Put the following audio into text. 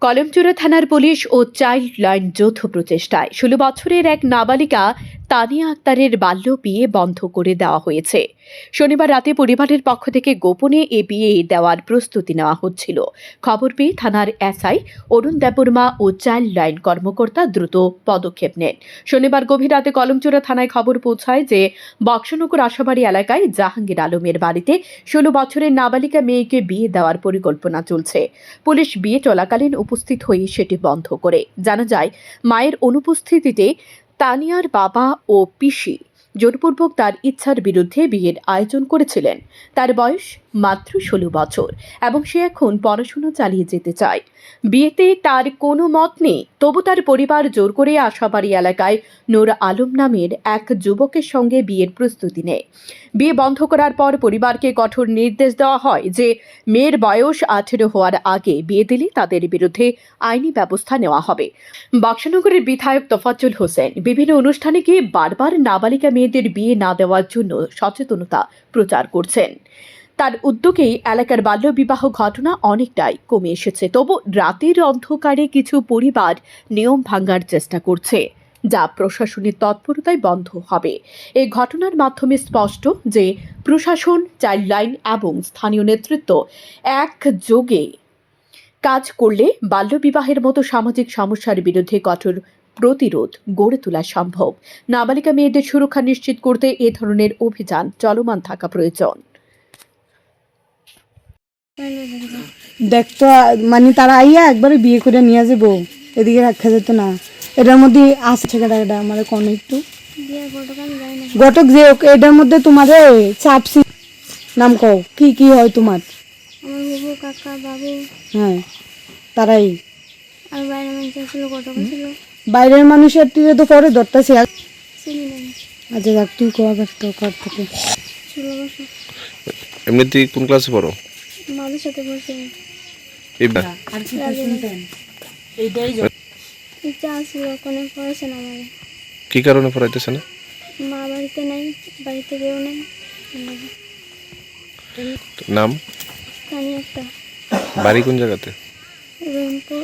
কলমচুরা থানার পুলিশ ও child line যৌথ প্রচেষ্টায় ১৬ বছরের এক নাবালিকা তানিয়া আক্তারের বাল্য বিয়ে বন্ধ করে দেওয়া হয়েছে। শনিবার রাতে পরিবারের পক্ষ থেকে গোপনে এ বিয়ে দেওয়ার প্রস্তুতি নেওয়া হচ্ছিল। খবর পেয়ে থানার এসআই অরুণ দেববর্মা ও চাইল্ড লাইন কর্মকর্তা দ্রুত পদক্ষেপ নেন। শনিবার গভীর রাতে কলমচুরা থানায় খবর পৌঁছায় যে বক্সনগর আশাবাড়ি এলাকায় জাহাঙ্গীর আলমের বাড়িতে ১৬ বছরের নাবালিকা মেয়েকে বিয়ে দেওয়ার পরিকল্পনা চলছে। পুলিশ বিয়ে চলাকালীন উপস্থিত হয়ে সেটি বন্ধ করে। জানা যায়, মায়ের অনুপস্থিতিতে তানিয়ার বাবা ও পিসি জোরপূর্বক তার ইচ্ছার বিরুদ্ধে বিয়ের আয়োজন করেছিলেন। তার বয়স মাত্র ১৬ বছর এবং সে এখন পড়াশোনা চালিয়ে যেতে চায়। বিয়েতে তার কোনো মত নেই, তবু তার পরিবার জোর করে আশাবাড়ি এলাকায় নূর আলম নামের এক যুবকের সঙ্গে বিয়ের প্রস্তুতি নেয়। বিয়ে বন্ধ করার পর পরিবারকে কঠোর নির্দেশ দেওয়া হয় যে মেয়ের বয়স ১৮ হওয়ার আগে বিয়ে দিলে তাদের বিরুদ্ধে আইনি ব্যবস্থা নেওয়া হবে। বক্সনগরের বিধায়ক তোফাজ্জল হোসেন বিভিন্ন অনুষ্ঠানে গিয়ে বারবার নাবালিকা মেয়েদের বিয়ে না দেওয়ার জন্য সচেতনতা প্রচার করছেন। তার উদ্যোগেই এলাকার বাল্যবিবাহ ঘটনা অনেকটাই কমে এসেছে। তবু রাতের অন্ধকারে কিছু পরিবার নিয়ম ভাঙার চেষ্টা করছে, যা প্রশাসনের তৎপরতায় বন্ধ হবে। এই ঘটনার মাধ্যমে স্পষ্ট যে প্রশাসন, চাইল্ড লাইন এবং স্থানীয় নেতৃত্ব একযোগে কাজ করলে বাল্যবিবাহের মতো সামাজিক সমস্যার বিরুদ্ধে কঠোর প্রতিরোধ গড়ে তোলা সম্ভব। নাবালিকা মেয়েদের সুরক্ষা নিশ্চিত করতে এ ধরনের অভিযান চলমান থাকা প্রয়োজন। দেখতো মানে তারা আইয়া একবারে বিয়ে করে নিয়ে যাবো, এদিকে রাখা যেত না। এটার মধ্যে আসছে এটা আমার কোন একটু ঘটক যে এটার মধ্যে তোমার চাপসি নাম কও, কি কি হয় তোমার? আমার বাবু, কাকা, বাবু। হ্যাঁ, তারাই। আর বাইরের মানুষ ছিল, ঘটক ছিল। বাইরের মানুষের তীরে তো পরে ধরতেছে। চিনি না। আচ্ছা যাক, তুই কর থেকে 16 বছর। এমনিতে কোন ক্লাসে পড়ো? মাদের সাথে বসে এইবার আর কি শুনতেন? এইটাই ইচ্ছা ছিল, ওখানে পড়াইছে না আমার। কি কারণে পড়াইতেছে না? মা বাড়িতে নাই, বাড়িতে কেউ নেই। নাম? তানিয়া আক্তার। বাড়ি কোন জায়গাতে? রহিমপুর।